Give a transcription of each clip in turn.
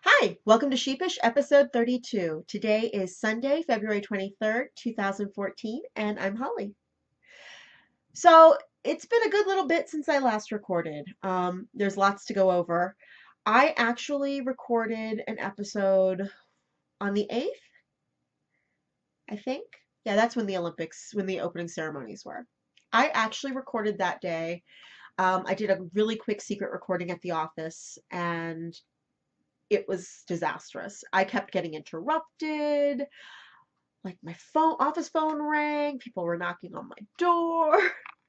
Hi, welcome to Sheepish, episode 32. Today is Sunday, February 23rd, 2014, and I'm Holly. So, it's been a good little bit since I last recorded. There's lots to go over. I actually recorded an episode on the 8th, I think. Yeah, that's when the opening ceremonies were. I actually recorded that day. I did a really quick secret recording at the office, and it was disastrous. I kept getting interrupted. Like my office phone rang, people were knocking on my door,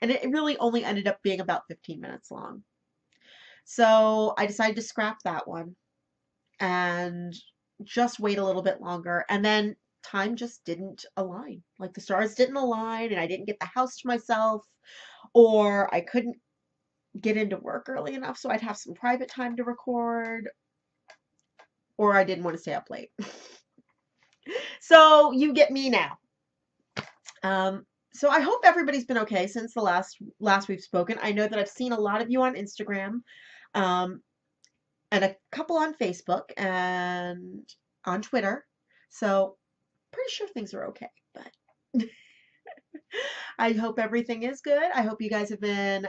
and it really only ended up being about 15 minutes long. So I decided to scrap that one and just wait a little bit longer. And then time just didn't align. Like the stars didn't align, and I didn't get the house to myself, or I couldn't get into work early enough so I'd have some private time to record, or I didn't want to stay up late. So you get me now. So I hope everybody's been okay since the last we've spoken. I know that I've seen a lot of you on Instagram, um, and a couple on Facebook and on Twitter. So pretty sure things are okay, but I hope everything is good. I hope you guys have been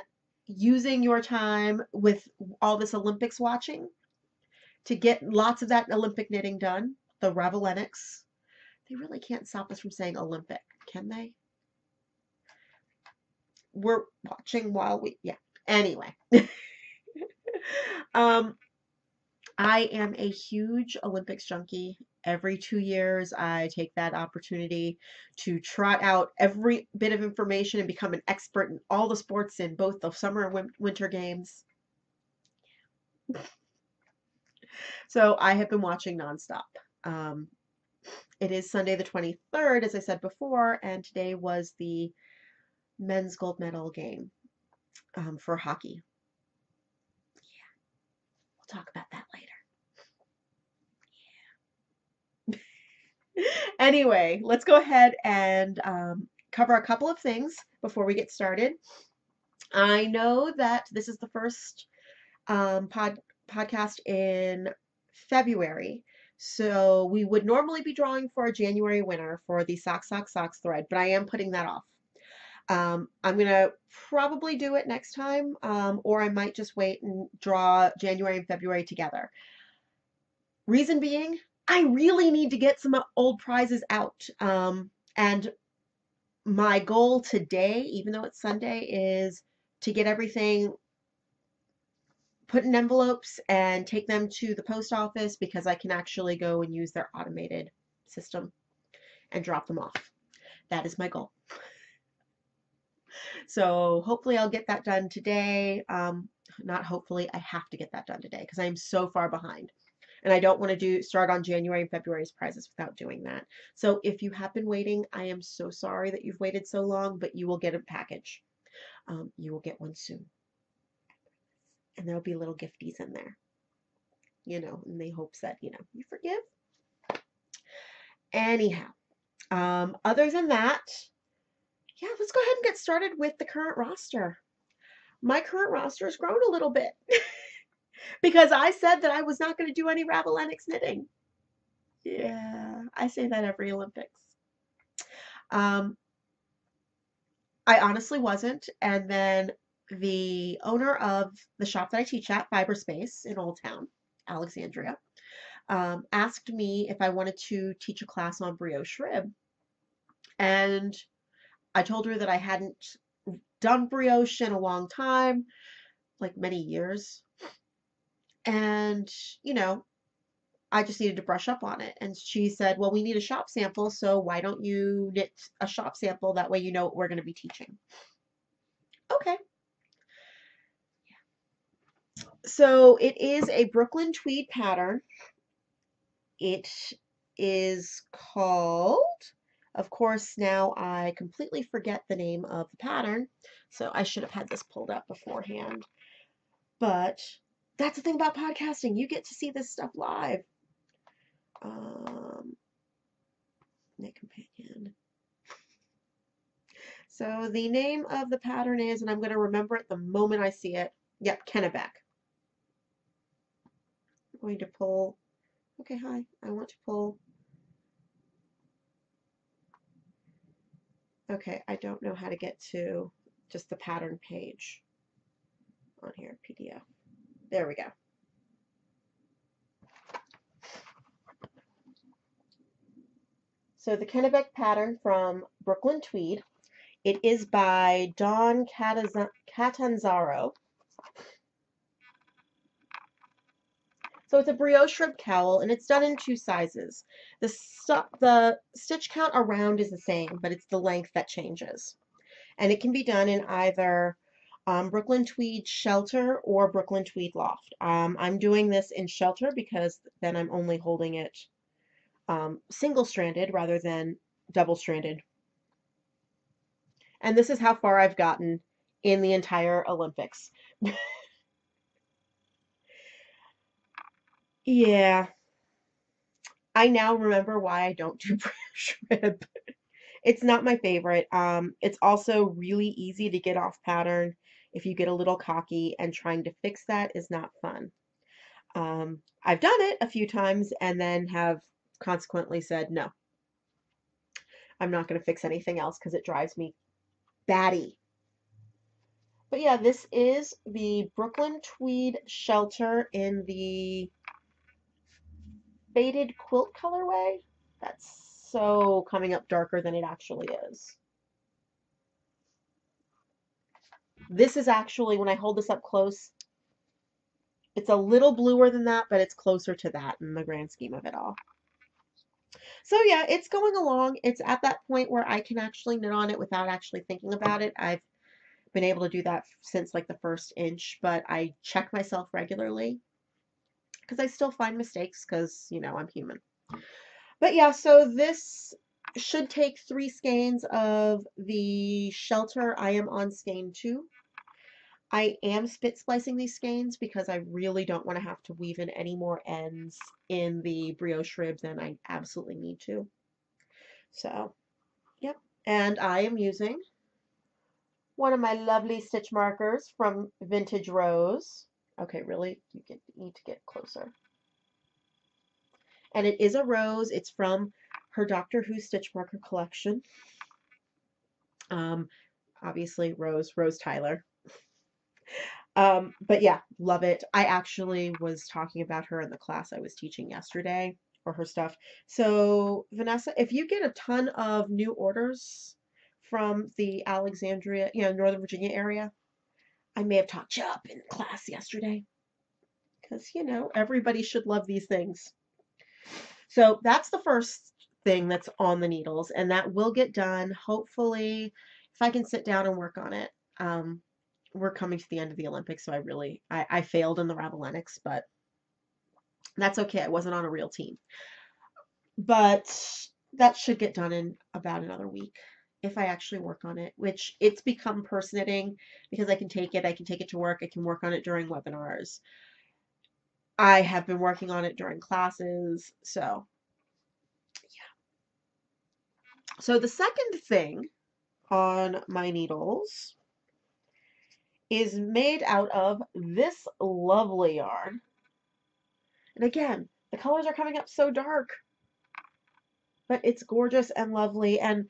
using your time with all this Olympics watching to get lots of that Olympic knitting done. The Ravellenics. They really can't stop us from saying Olympic, can they? We're watching while yeah. Anyway. I am a huge Olympics junkie. Every 2 years, I take that opportunity to trot out every bit of information and become an expert in all the sports in both the summer and winter games. So I have been watching nonstop. It is Sunday the 23rd, as I said before, and today was the men's gold medal game for hockey. Yeah, we'll talk about that later. Yeah. Anyway, let's go ahead and cover a couple of things before we get started. I know that this is the first podcast in February, so we would normally be drawing for a January winner for the Socks thread, but I am putting that off. I'm going to probably do it next time, or I might just wait and draw January and February together. Reason being, I really need to get some old prizes out. And my goal today, even though it's Sunday, is to get everything put in envelopes and take them to the post office because I can actually go and use their automated system and drop them off. That is my goal. So hopefully I'll get that done today. Not hopefully, I have to get that done today because I am so far behind. And I don't want to start on January and February's prizes without doing that. So if you have been waiting, I am so sorry that you've waited so long, but you will get a package. You will get one soon. And there'll be little gifties in there, in the hopes that, you forgive. Anyhow, other than that, yeah, let's go ahead and get started with the current roster. My current roster has grown a little bit because I said that I was not going to do any Ravellenics knitting. Yeah, I say that every Olympics. I honestly wasn't, and then the owner of the shop that I teach at, Fiberspace in Old Town, Alexandria, asked me if I wanted to teach a class on brioche rib. And I told her that I hadn't done brioche in a long time, like many years. And, I just needed to brush up on it. And she said, well, we need a shop sample, so why don't you knit a shop sample? That way you know what we're going to be teaching. Okay. So it is a Brooklyn tweed pattern. It is called, of course, now I completely forget the name of the pattern, so I should have had this pulled up beforehand. But that's the thing about podcasting. You get to see this stuff live. Knit Companion. So the name of the pattern is, and I'm going to remember it the moment I see it. Yep, Kennebec. I'm going to pull Okay, hi. I want to pull. Okay, I don't know how to get to just the pattern page on here, PDF. There we go. So the Kennebec pattern from Brooklyn Tweed. It is by Dawn Catanzaro. So it's a brioche rib cowl, and it's done in 2 sizes. The stitch count around is the same, but it's the length that changes. And it can be done in either Brooklyn Tweed Shelter or Brooklyn Tweed Loft. I'm doing this in Shelter because then I'm only holding it single-stranded rather than double-stranded. And this is how far I've gotten in the entire Olympics. Yeah, I now remember why I don't do brioche rib. It's not my favorite. It's also really easy to get off pattern if you get a little cocky, and trying to fix that is not fun. I've done it a few times and then have consequently said, no, I'm not going to fix anything else because it drives me batty. But yeah, this is the Brooklyn Tweed Shelter in the faded quilt colorway. That's so coming up darker than it actually is. This is actually, when I hold this up close, it's a little bluer than that, but it's closer to that in the grand scheme of it all. So yeah, it's going along. It's at that point where I can actually knit on it without actually thinking about it. I've been able to do that since like the first inch, but I check myself regularly because I still find mistakes because, you know, I'm human. But yeah, so this should take 3 skeins of the Shelter. I am on skein 2. I am spit splicing these skeins because I really don't want to have to weave in any more ends in the brioche rib than I absolutely need to. So, yep. And I am using one of my lovely stitch markers from Vintage Rose. Okay, really, you need to get closer. And it is a rose. It's from her Doctor Who stitch marker collection. Obviously, Rose Tyler. But yeah, love it. I actually was talking about her in the class I was teaching yesterday, or her stuff. So, Vanessa, if you get a ton of new orders from the Alexandria, Northern Virginia area, I may have talked you up in class yesterday. Because, everybody should love these things. So that's the first thing that's on the needles, and that will get done, hopefully, if I can sit down and work on it. We're coming to the end of the Olympics, so I failed in the Ravellenics, but that's okay. I wasn't on a real team. But that should get done in about another week if I actually work on it, which it's become purse knitting because I can take it to work, I can work on it during webinars. I have been working on it during classes, so yeah. So the second thing on my needles is made out of this lovely yarn. And again, the colors are coming up so dark, but it's gorgeous and lovely. And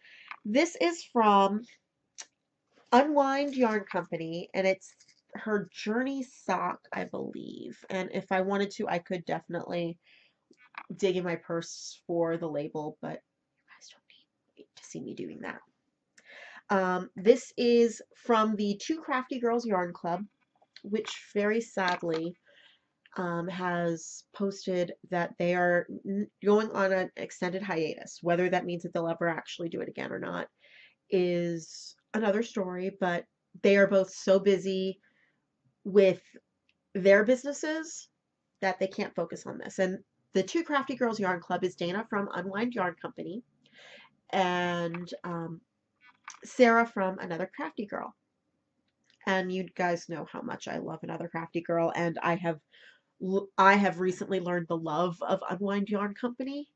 this is from Unwind Yarn Company, and it's her Journey sock, I believe. And if I wanted to, I could definitely dig in my purse for the label, but you guys don't need to see me doing that. This is from the Two Crafty Girls Yarn Club, which very sadly has posted that they are going on an extended hiatus. Whether that means that they'll ever actually do it again or not is another story, but they are both so busy with their businesses that they can't focus on this. And the Two Crafty Girls Yarn Club is Dana from Unwind Yarn Company and Sarah from Another Crafty Girl. And you guys know how much I love Another Crafty Girl, and I have recently learned the love of Unwind Yarn Company.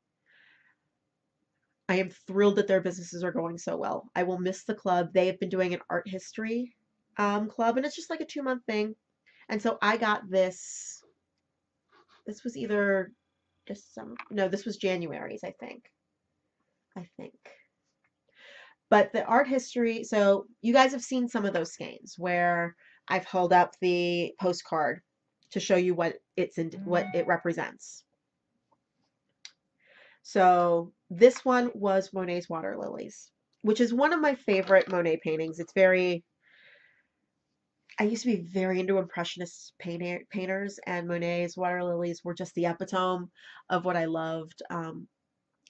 I am thrilled that their businesses are going so well. I will miss the club. They have been doing an art history club, and it's just like a 2-month thing. And so I got this. This was either December. No, this was January's, I think. I think. But the art history, so you guys have seen some of those skeins where I've held up the postcard to show you what what it represents. So this one was Monet's Water Lilies, which is one of my favorite Monet paintings. It's very, I used to be very into Impressionist painters, and Monet's Water Lilies were just the epitome of what I loved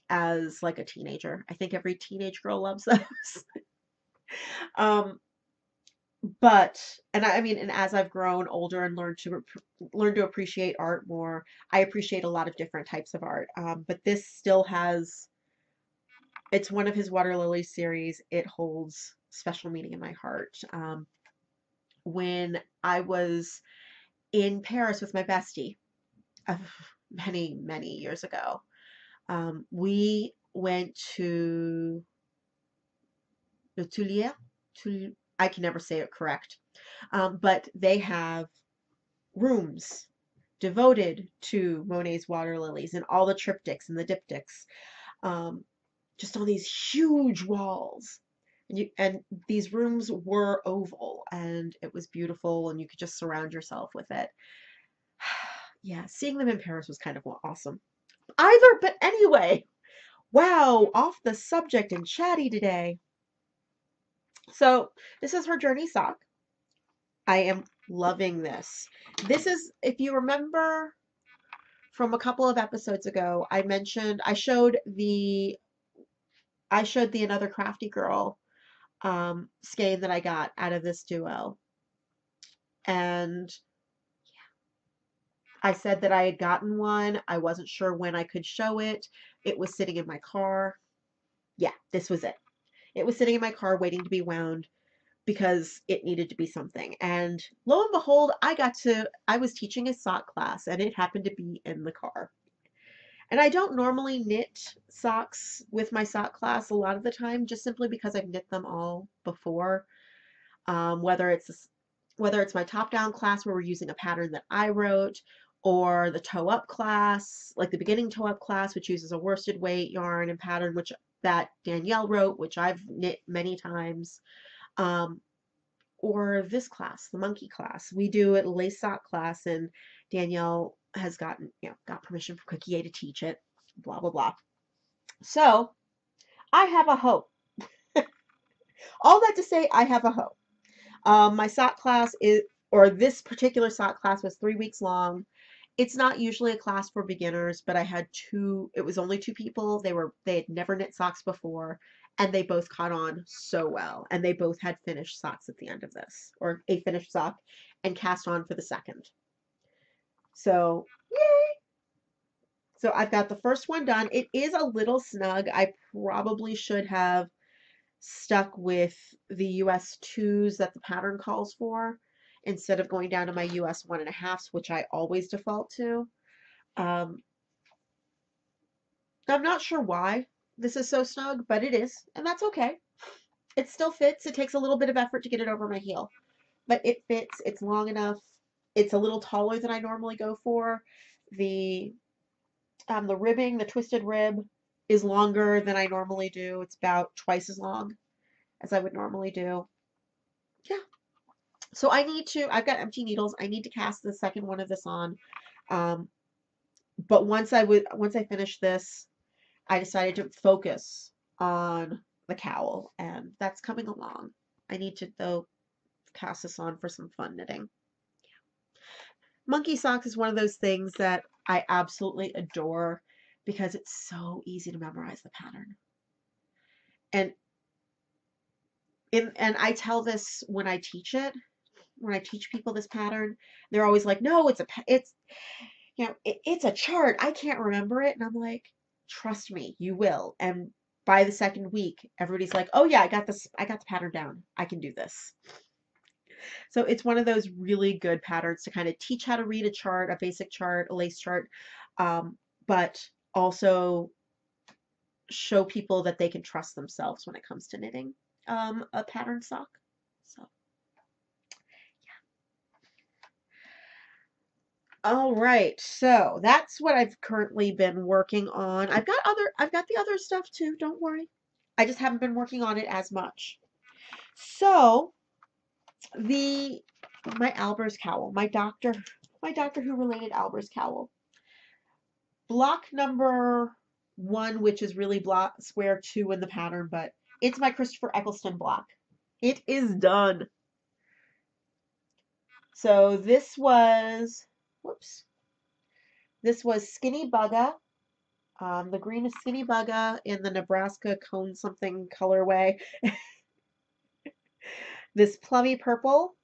as like a teenager. I think every teenage girl loves those. um, but and I mean, and as I've grown older and learn to appreciate art more, I appreciate a lot of different types of art. But this still has, it's one of his Water Lily series. It holds special meaning in my heart. When I was in Paris with my bestie many, many years ago, we went to the Tuileries. I can never say it correct, but they have rooms devoted to Monet's Water Lilies and all the triptychs and the diptychs, just on these huge walls. And these rooms were oval, and it was beautiful, and you could just surround yourself with it. Yeah, seeing them in Paris was kind of awesome. But anyway, wow, off the subject and chatty today. So this is her Journey sock. I am loving this. This is, if you remember from a couple of episodes ago, I showed the Another Crafty Girl skein that I got out of this duo. And I said that I had gotten one. I wasn't sure when I could show it. It was sitting in my car. Yeah, this was it. It was sitting in my car waiting to be wound because it needed to be something. And lo and behold, I was teaching a sock class, and it happened to be in the car. And I don't normally knit socks with my sock class a lot of the time, just simply because I've knit them all before. Whether it's my top-down class where we're using a pattern that I wrote, or the toe-up class, like the beginning toe-up class, which uses a worsted weight yarn and pattern, which that Danielle wrote, which I've knit many times. Or this class, the monkey class. We do a lace sock class, and Danielle has got permission for Cookie A to teach it, blah, blah, blah. So I have a hope. All that to say, I have a hope. My sock class this particular sock class was 3 weeks long. It's not usually a class for beginners, but I had it was only 2 people. They had never knit socks before, and they both caught on so well. And they both had finished socks at the end of this, or a finished sock, and cast on for the second. So, yay! So I've got the first one done. It is a little snug. I probably should have stuck with the US 2s that the pattern calls for, instead of going down to my US 1.5s, which I always default to. I'm not sure why this is so snug, but it is, and that's okay. It still fits. It takes a little bit of effort to get it over my heel, but it fits. It's long enough. It's a little taller than I normally go for. The ribbing, the twisted rib, is longer than I normally do. It's about twice as long as I would normally do. Yeah. So I've got empty needles. I need to cast the second one of this on. But once I finish this, I decided to focus on the cowl, and that's coming along. I need to, though, cast this on for some fun knitting. Monkey socks is one of those things that I absolutely adore because it's so easy to memorize the pattern. And I tell this when I teach it, when I teach people this pattern, they're always like, "No, it's a chart. I can't remember it." And I'm like, "Trust me, you will." And by the second week, everybody's like, "Oh yeah, I got this. I got the pattern down. I can do this." So it's one of those really good patterns to kind of teach how to read a chart, a basic chart, a lace chart, but also show people that they can trust themselves when it comes to knitting a pattern sock. So All right, so that's what I've currently been working on. I've got the other stuff too, don't worry. I just haven't been working on it as much. So, the my Albers cowl, my Doctor Who related Albers cowl. Block number 1, which is really block square 2 in the pattern, but it's my Christopher Eccleston block. It is done. So this was Skinny Bugga. The green is Skinny Bugga in the Nebraska cone something colorway. This plummy purple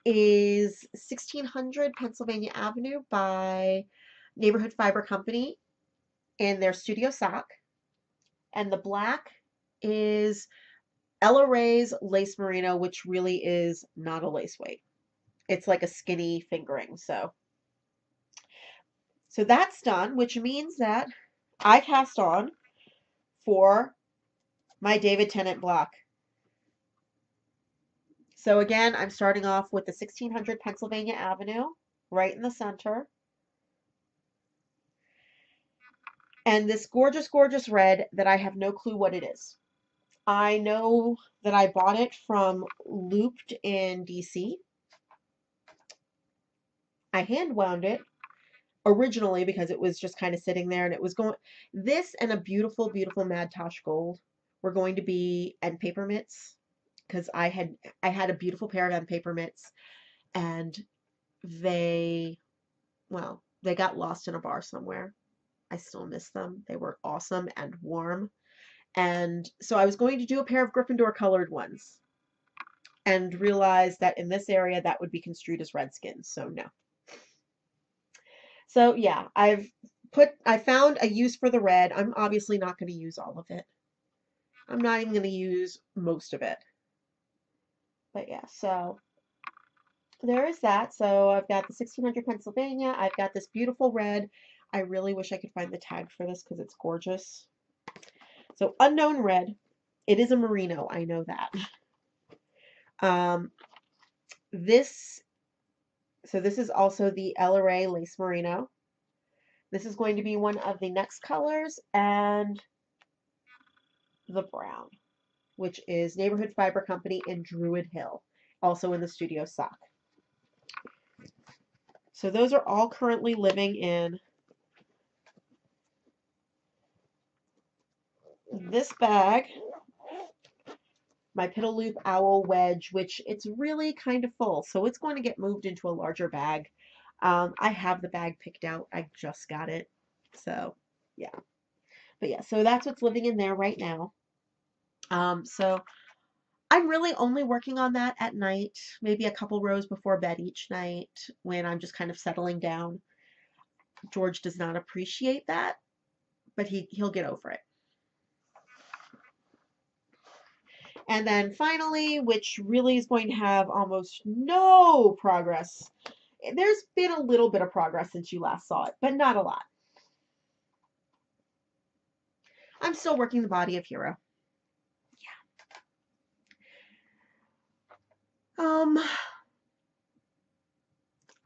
is 1600 Pennsylvania Avenue by Neighborhood Fiber Company in their studio sock. And the black is Ella Rae's lace merino, which really is not a lace weight. It's like a skinny fingering. So that's done, which means that I cast on for my David Tennant block. So again, I'm starting off with the 1600 Pennsylvania Avenue, right in the center. And this gorgeous, gorgeous red that I have no clue what it is. I know that I bought it from Looped in DC. I hand wound it originally because it was just kind of sitting there and it was going, this and a beautiful, beautiful Mad Tosh Gold were going to be end paper mitts because I had a beautiful pair of end paper mitts and they got lost in a bar somewhere. I still miss them. They were awesome and warm. And so I was going to do a pair of Gryffindor colored ones and realized that in this area that would be construed as Redskins. So no. So yeah, I found a use for the red. I'm obviously not going to use all of it. I'm not even going to use most of it. But yeah, so there is that. So I've got the 1600 Pennsylvania. I've got this beautiful red. I really wish I could find the tag for this because it's gorgeous. So unknown red. It is a merino. I know that. This is also the Ella Rae lace merino. This is going to be one of the next colors, and the brown, which is Neighborhood Fiber Company in Druid Hill, also in the studio sock. So those are all currently living in this bag, my Piddle Loop Owl Wedge, which it's really kind of full, so it's going to get moved into a larger bag. I have the bag picked out. I just got it. So, yeah. But yeah, so that's what's living in there right now. So I'm really only working on that at night, maybe a couple rows before bed each night when I'm just kind of settling down. George does not appreciate that, but he'll get over it. And then finally, which really is going to have almost no progress. There's been a little bit of progress since you last saw it, but not a lot. I'm still working the body of Hero. Yeah.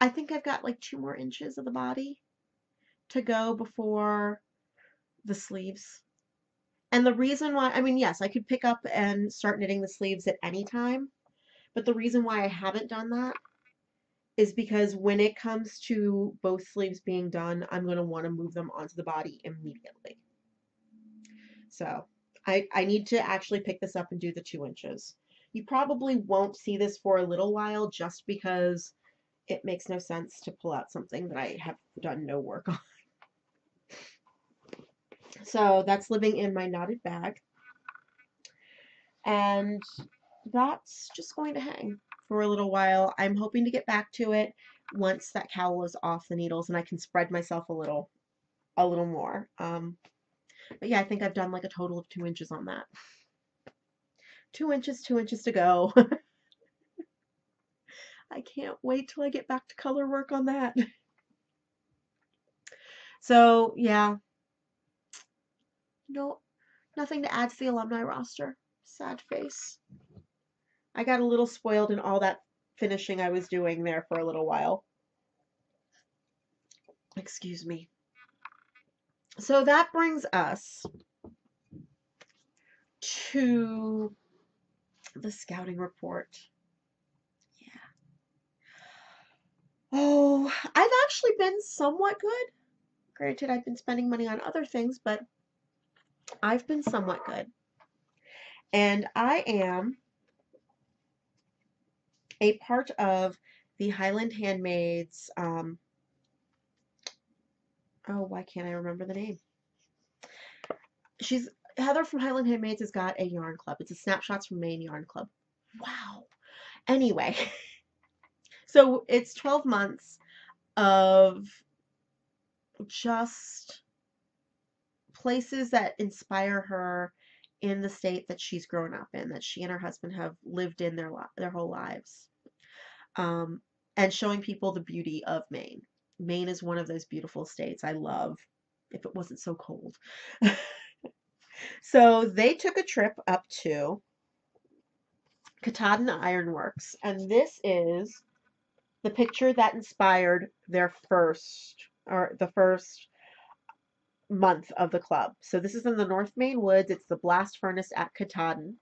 I think I've got like 2 more inches of the body to go before the sleeves. And the reason why, I mean, yes, I could pick up and start knitting the sleeves at any time, but the reason why I haven't done that is because when it comes to both sleeves being done, I'm going to want to move them onto the body immediately. So I need to actually pick this up and do the 2 inches. You probably won't see this for a little while just because it makes no sense to pull out something that I have done no work on. So that's living in my knotted bag. And that's just going to hang for a little while. I'm hoping to get back to it once that cowl is off the needles and I can spread myself a little more. But yeah, I think I've done like a total of 2 inches on that. 2 inches to go. I can't wait till I get back to color work on that. So yeah, no, nothing to add to the alumni roster. Sad face. I got a little spoiled in all that finishing I was doing there for a little while. Excuse me. So that brings us to the scouting report. Yeah. Oh, I've actually been somewhat good. Granted, I've been spending money on other things, but I've been somewhat good. And I am a part of the Highland Handmaids. Oh, why can't I remember the name? Heather from Highland Handmaids has got a yarn club. It's a Snapshots from Maine yarn club. Wow. Anyway, so it's 12 months of just places that inspire her in the state that she's grown up in, that she and her husband have lived in their whole lives, and showing people the beauty of Maine. Maine is one of those beautiful states I love. If it wasn't so cold. So they took a trip up to Katahdin Ironworks, and this is the picture that inspired their the first month of the club. So this is in the North Maine woods. It's the blast furnace at Katahdin.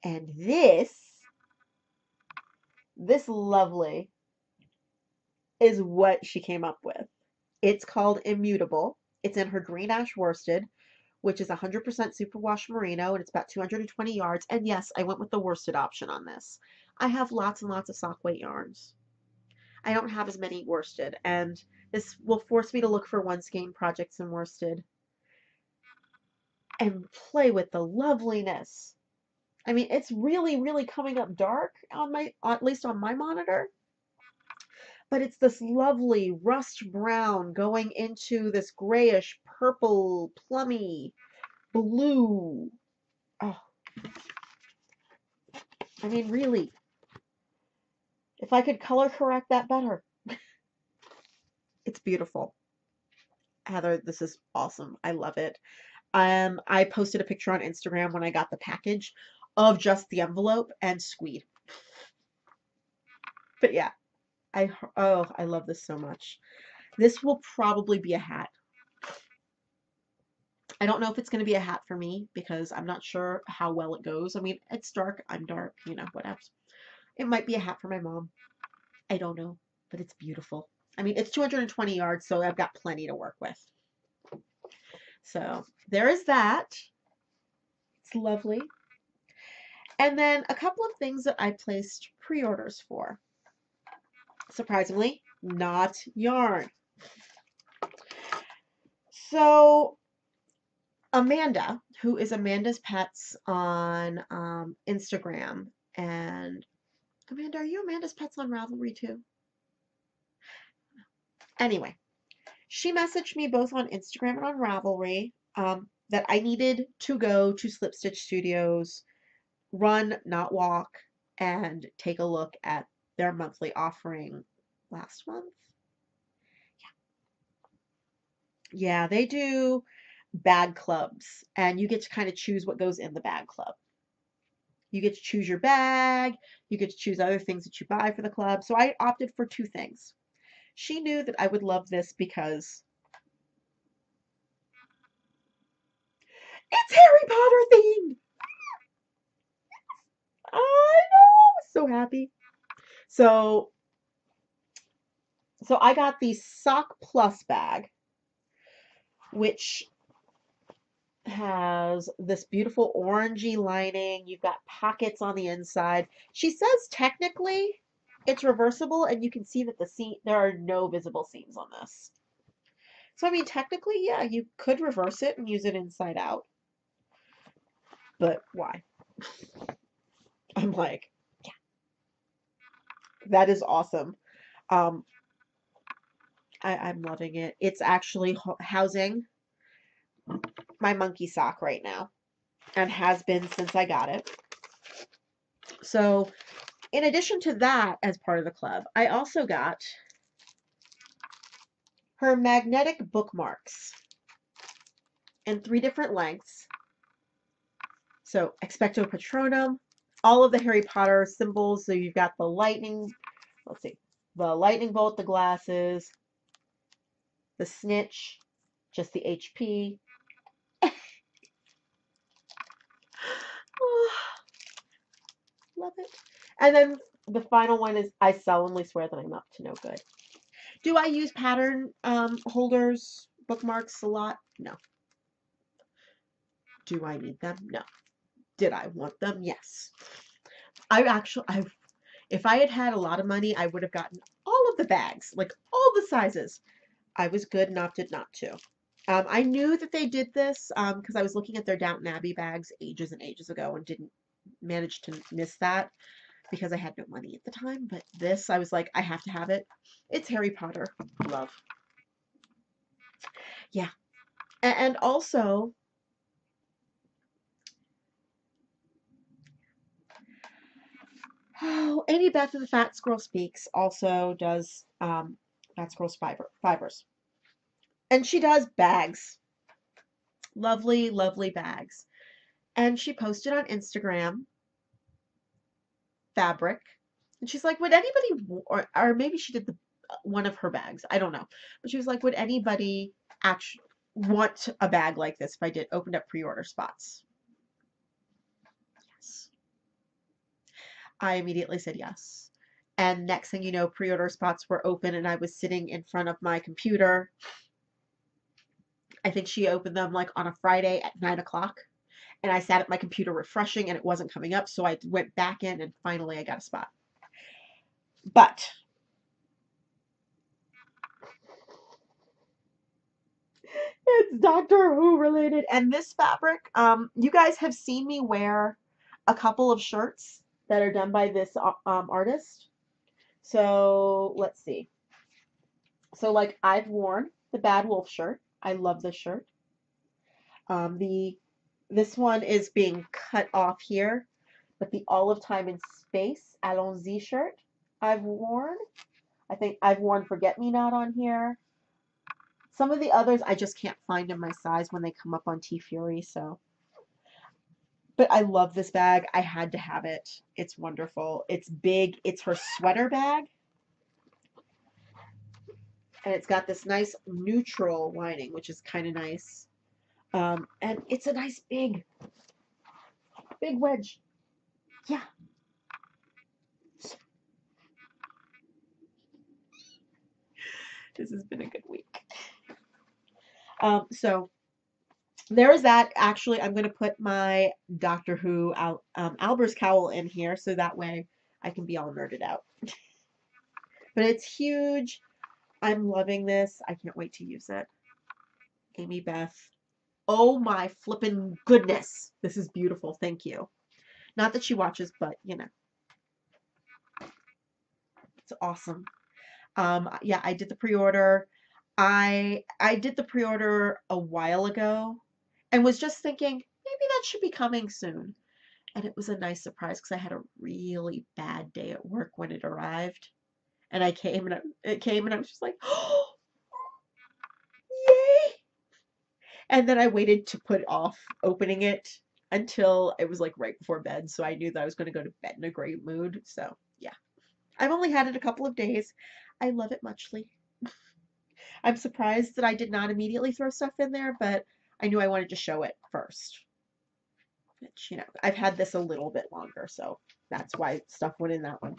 And this lovely is what she came up with. It's called Immutable. It's in her green ash worsted, which is 100% superwash merino, and it's about 220 yards. And yes, I went with the worsted option on this. I have lots and lots of sock weight yarns. I don't have as many worsted, and this will force me to look for one skein projects in worsted and play with the loveliness. I mean, it's really, really coming up dark on at least on my monitor, but it's this lovely rust brown going into this grayish purple, plummy blue. Oh, I mean, really, if I could color correct that better. It's beautiful. Heather, this is awesome. I love it. I posted a picture on Instagram when I got the package of just the envelope and squeed. But yeah, I love this so much. This will probably be a hat. I don't know if it's going to be a hat for me because I'm not sure how well it goes. I mean, it's dark. I'm dark. You know, whatever. It might be a hat for my mom. I don't know, but it's beautiful. I mean, it's 220 yards, so I've got plenty to work with. So there is that. It's lovely. And then a couple of things that I placed pre-orders for. Surprisingly, not yarn. So Amanda, who is Amanda's Pets on Instagram, and Amanda, are you Amanda's Pets on Ravelry too? Anyway, she messaged me both on Instagram and on Ravelry that I needed to go to Slip Stitch Studios, run, not walk, and take a look at their monthly offering last month. Yeah, they do bag clubs, and you get to kind of choose what goes in the bag club. You get to choose your bag, you get to choose other things that you buy for the club. So I opted for two things. She knew that I would love this because it's Harry Potter themed. I know, so happy. So I got the Sock Plus bag, which has this beautiful orangey lining. You've got pockets on the inside. She says technically it's reversible, and you can see that there are no visible seams on this. So I mean, technically, yeah, you could reverse it and use it inside out. But why? I'm like, yeah, that is awesome. I'm loving it. It's actually housing my monkey sock right now, and has been since I got it. So in addition to that, as part of the club, I also got her magnetic bookmarks in 3 different lengths. So Expecto Patronum, all of the Harry Potter symbols. So you've got the lightning, let's see, the lightning bolt, the glasses, the snitch, just the HP. Oh, love it. And then the final one is I solemnly swear that I'm up to no good. Do I use pattern holders, bookmarks a lot? No. Do I need them? No. Did I want them? Yes. If I had had a lot of money, I would have gotten all of the bags, like all the sizes. I was good and opted not to. I knew that they did this because I was looking at their Downton Abbey bags ages and ages ago and didn't manage to miss that because I had no money at the time. But this, I was like, I have to have it. It's Harry Potter. Love. Yeah. And also, oh, Amy Beth of the Fat Squirrel Speaks also does Fat Squirrel's fibers. And she does bags. Lovely, lovely bags. And she posted on Instagram fabric. And she's like, would anybody, or maybe she did one of her bags. I don't know. But she was like, would anybody actually want a bag like this if I opened up pre-order spots? Yes. I immediately said yes. And next thing you know, pre-order spots were open and I was sitting in front of my computer. I think she opened them like on a Friday at 9 o'clock. And I sat at my computer refreshing and it wasn't coming up. So I went back in and finally I got a spot. But it's Doctor Who related. And this fabric, you guys have seen me wear a couple of shirts that are done by this artist. So let's see. So like I've worn the Bad Wolf shirt. I love this shirt. This one is being cut off here, but the Olive Time in Space Allons-y shirt I've worn. I think I've worn Forget Me Not on here. Some of the others I just can't find in my size when they come up on T Fury, so. But I love this bag. I had to have it. It's wonderful. It's big. It's her sweater bag. And it's got this nice neutral lining, which is kind of nice. And it's a nice big wedge. Yeah. This has been a good week. So there's that. Actually, I'm going to put my Doctor Who Albers cowl in here so that way I can be all nerded out. But it's huge. I'm loving this. I can't wait to use it. Amy Beth. Oh my flippin' goodness. This is beautiful. Thank you. Not that she watches, but you know. It's awesome. Yeah, I did the pre-order. I did the pre-order a while ago and was just thinking maybe that should be coming soon. And it was a nice surprise because I had a really bad day at work when it arrived. And it came and I was just like, oh, yay! And then I waited to put off opening it until it was like right before bed. So I knew that I was going to go to bed in a great mood. So yeah, I've only had it a couple of days. I love it muchly. I'm surprised that I did not immediately throw stuff in there, but I knew I wanted to show it first. Which, you know, I've had this a little bit longer, so that's why stuff went in that one.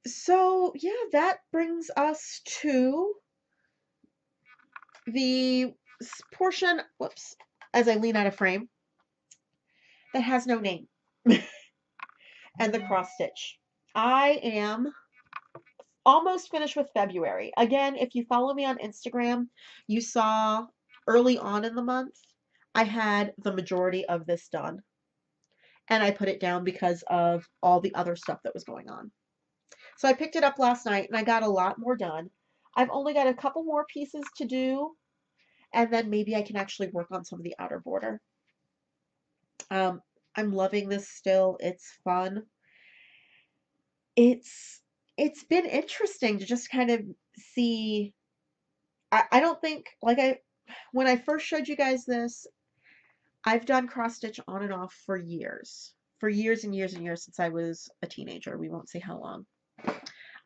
So, yeah, that brings us to the portion, whoops, as I lean out of frame, that has no name. And the cross stitch. I am almost finished with February. Again, if you follow me on Instagram, you saw early on in the month, I had the majority of this done. And I put it down because of all the other stuff that was going on. So I picked it up last night and I got a lot more done. I've only got a couple more pieces to do, and then maybe I can actually work on some of the outer border. I'm loving this still. It's fun. It's been interesting to just kind of see. I don't think, like when I first showed you guys this, I've done cross stitch on and off for years. For years and years and years since I was a teenager. We won't say how long.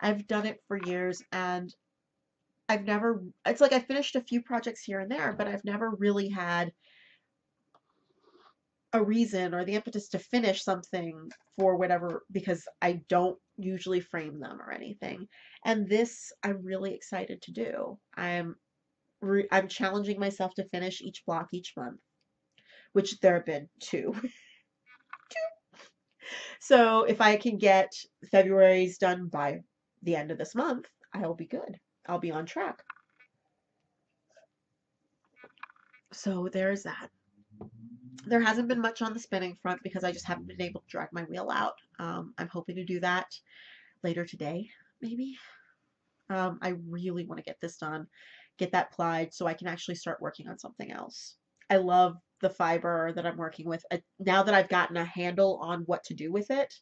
I've done it for years and I've never, it's like I finished a few projects here and there, but I've never really had a reason or the impetus to finish something for whatever, because I don't usually frame them or anything. And this I'm really excited to do. I'm challenging myself to finish each block each month, which there have been two. So if I can get February's done by the end of this month, I'll be good. I'll be on track. So there's that. There hasn't been much on the spinning front because I just haven't been able to drag my wheel out. I'm hoping to do that later today, maybe. I really want to get this done, get that plied so I can actually start working on something else. I love the fiber that I'm working with. Now that I've gotten a handle on what to do with it,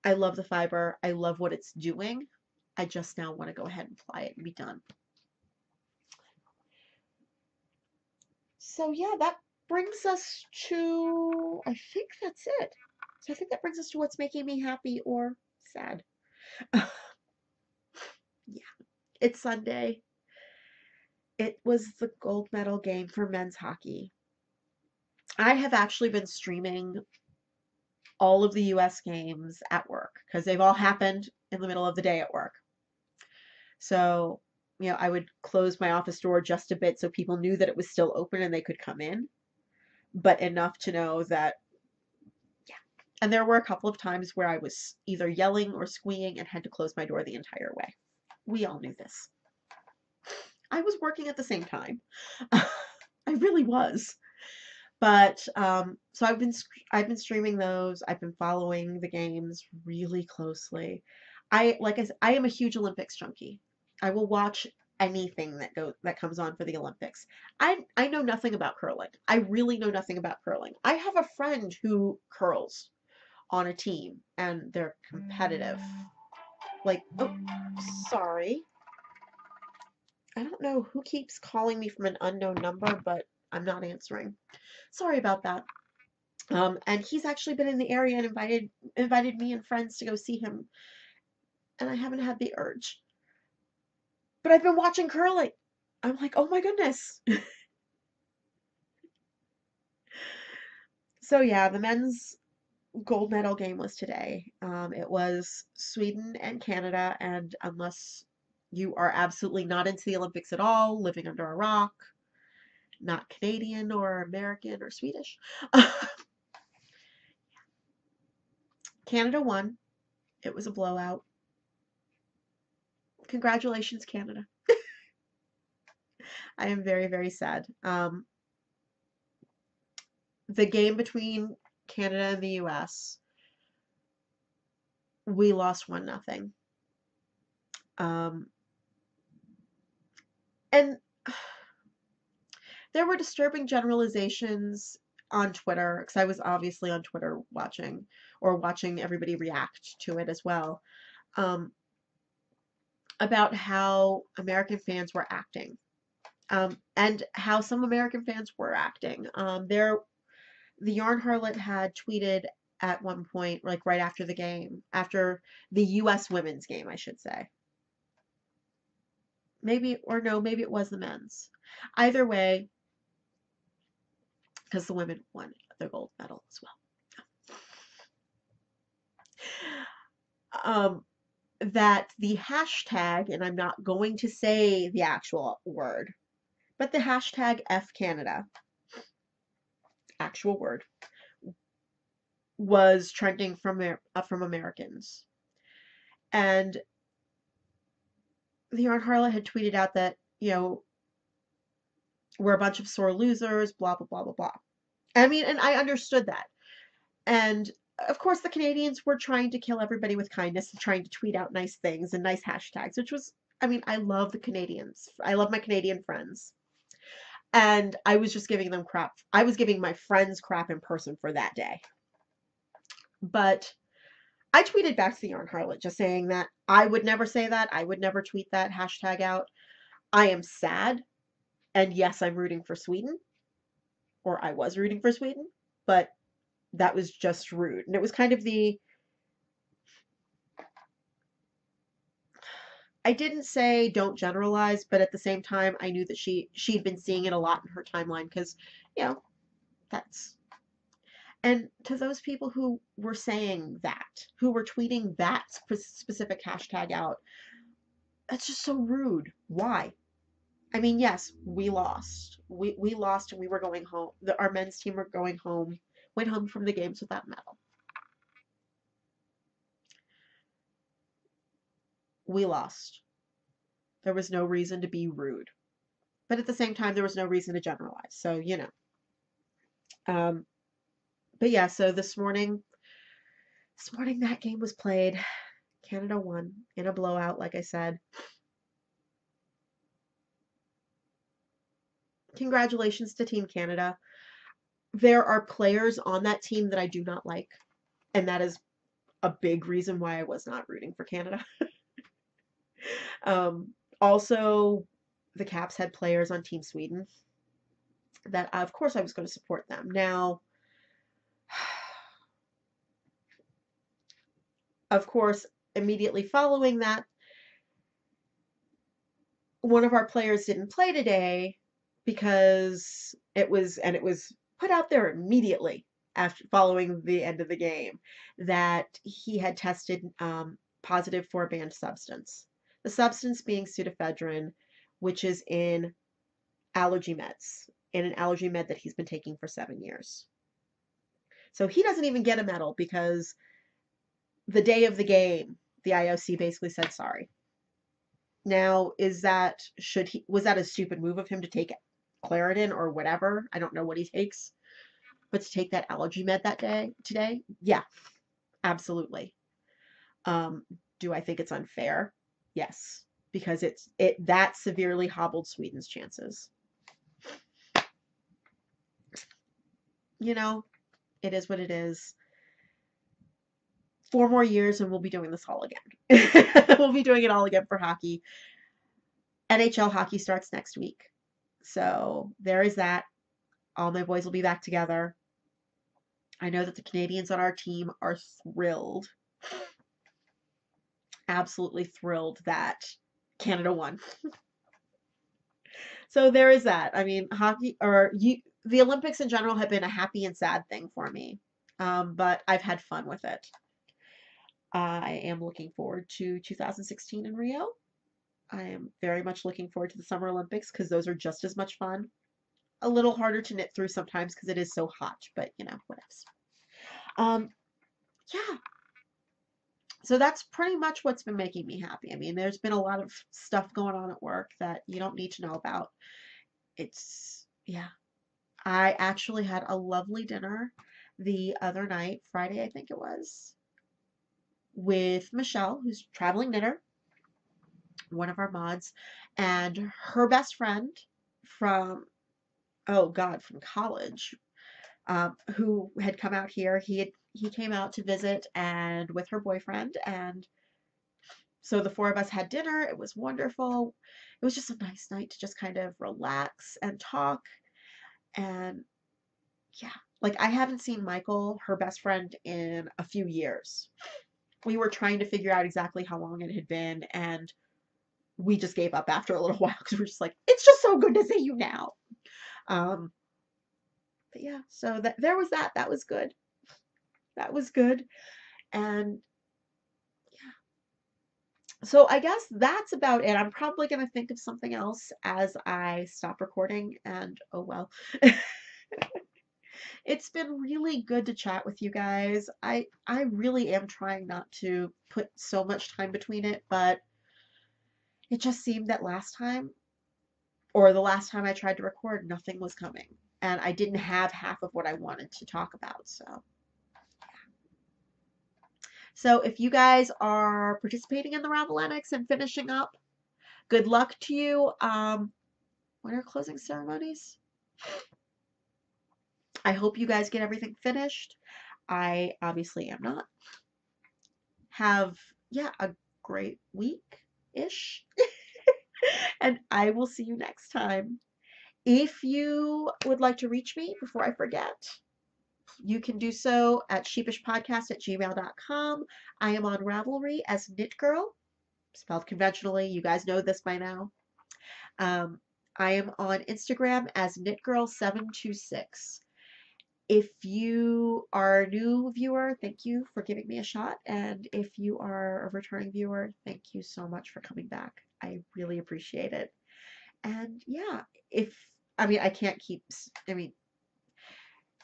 I love the fiber. I love what it's doing. I just now want to go ahead and apply it and be done. So yeah, that brings us to, I think that's it. So I think that brings us to what's making me happy or sad. Yeah, it's Sunday. It was the gold medal game for men's hockey. I have actually been streaming all of the US games at work because they've all happened in the middle of the day at work. So, I would close my office door just a bit so people knew that it was still open and they could come in, but enough to know that, yeah. And there were a couple of times where I was either yelling or squeeing and had to close my door the entire way. We all knew this. I was working at the same time. I really was. But so I've been streaming those. I've been following the games really closely. Like I said, I am a huge Olympics junkie. I will watch anything that comes on for the Olympics. I know nothing about curling. I really know nothing about curling. I have a friend who curls on a team and they're competitive. Like, oh, sorry. I don't know who keeps calling me from an unknown number, but I'm not answering. Sorry about that. And he's actually been in the area and invited me and friends to go see him, and I haven't had the urge. But I've been watching curling. I'm like, oh my goodness. So yeah, the men's gold medal game was today. It was Sweden and Canada, and unless you are absolutely not into the Olympics at all, living under a rock, not Canadian or American or Swedish. Canada won. It was a blowout. Congratulations, Canada. I am very, very sad. The game between Canada and the US, we lost 1-0. And there were disturbing generalizations on Twitter, because I was obviously on Twitter watching everybody react to it as well, about how American fans were acting, and how some American fans were acting. The Yarn Harlot had tweeted at one point, like right after the game, after the US women's game, I should say. Maybe it was the men's. Either way, because the women won the gold medal as well. That the hashtag, and I'm not going to say the actual word, but the hashtag #FCanada, actual word, was trending from Americans. And the Yarn Harlot had tweeted out that, we're a bunch of sore losers, blah, blah, blah, blah, blah. I mean, and I understood that. And of course, the Canadians were trying to kill everybody with kindness and trying to tweet out nice things and nice hashtags, which was, I mean, I love the Canadians. I love my Canadian friends. And I was just giving them crap. I was giving my friends crap in person for that day. But I tweeted back to the Yarn Harlot just saying that I would never say that. I would never tweet that hashtag out. I am sad. And yes, I'm rooting for Sweden. or I was rooting for Sweden, but that was just rude. And it was kind of I didn't say don't generalize, but at the same time, I knew that she'd been seeing it a lot in her timeline because, you know, that's and to those people who were saying that, who were tweeting that specific hashtag out, that's just so rude. Why? I mean, yes, we lost. We lost and we were going home. Our men's team were going home, went home from the games without a medal. We lost. There was no reason to be rude. But at the same time, there was no reason to generalize. So, you know. Um, but yeah, so this morning that game was played. Canada won in a blowout, like I said. Congratulations to Team Canada. There are players on that team that I do not like, and that is a big reason why I was not rooting for Canada. Also, the Caps had players on Team Sweden that, of course, I was going to support them. Now, of course, immediately following that, one of our players didn't play today because it was put out there immediately after following the end of the game that he had tested positive for a banned substance. The substance being pseudoephedrine, which is in allergy meds, in an allergy med that he's been taking for 7 years. So he doesn't even get a medal because the day of the game, the IOC basically said sorry. Now, was that a stupid move of him to take Claritin or whatever? I don't know what he takes, but to take that allergy med today? Yeah, absolutely. Do I think it's unfair? Yes, because it that severely hobbled Sweden's chances. You know, it is what it is. 4 more years and we'll be doing this all again. We'll be doing it all again for hockey. NHL hockey starts next week. So there is that. All my boys will be back together. I know that the Canadians on our team are thrilled. Absolutely thrilled that Canada won. So there is that. I mean, the Olympics in general have been a happy and sad thing for me. But I've had fun with it. I am looking forward to 2016 in Rio. I am very much looking forward to the Summer Olympics because those are just as much fun. A little harder to knit through sometimes because it is so hot, but you know, whatever. Yeah. So that's pretty much what's been making me happy. I mean, there's been a lot of stuff going on at work that you don't need to know about. Yeah. I actually had a lovely dinner the other night, Friday, I think it was, with Michelle, who's traveling knitter, one of our mods, and her best friend from, oh God, from college, who had come out here. He came out to visit and with her boyfriend, and so the 4 of us had dinner. It was wonderful. It was just a nice night to just kind of relax and talk. And yeah, like I haven't seen Michael, her best friend, in a few years. We were trying to figure out exactly how long it had been, and we just gave up after a little while because we're just like, it's just so good to see you now. But yeah, so there was that. That was good. That was good. And yeah. So I guess that's about it. I'm probably going to think of something else as I stop recording, and oh well. It's been really good to chat with you guys. I really am trying not to put so much time between it, but it just seemed that last time, or the last time I tried to record, nothing was coming. And I didn't have half of what I wanted to talk about, so. So if you guys are participating in the Ravellenics and finishing up, good luck to you. When are closing ceremonies? I hope you guys get everything finished. I obviously am not. Have, yeah, a great week-ish. And I will see you next time. If you would like to reach me before I forget, you can do so at sheepishpodcast@gmail.com. I am on Ravelry as Knit Girl, spelled conventionally. You guys know this by now. Um, I am on Instagram as knitgirl726. If you are a new viewer, thank you for giving me a shot. And if you are a returning viewer, thank you so much for coming back. I really appreciate it. And yeah, I can't keep, I mean,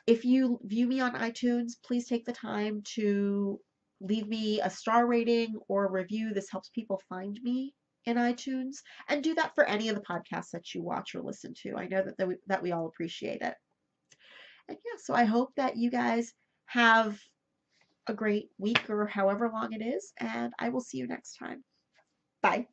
if you view me on iTunes, please take the time to leave me a star rating or a review. This helps people find me in iTunes. And do that for any of the podcasts that you watch or listen to. I know that we all appreciate it. And yeah, so I hope that you guys have a great week or however long it is, and I will see you next time. Bye.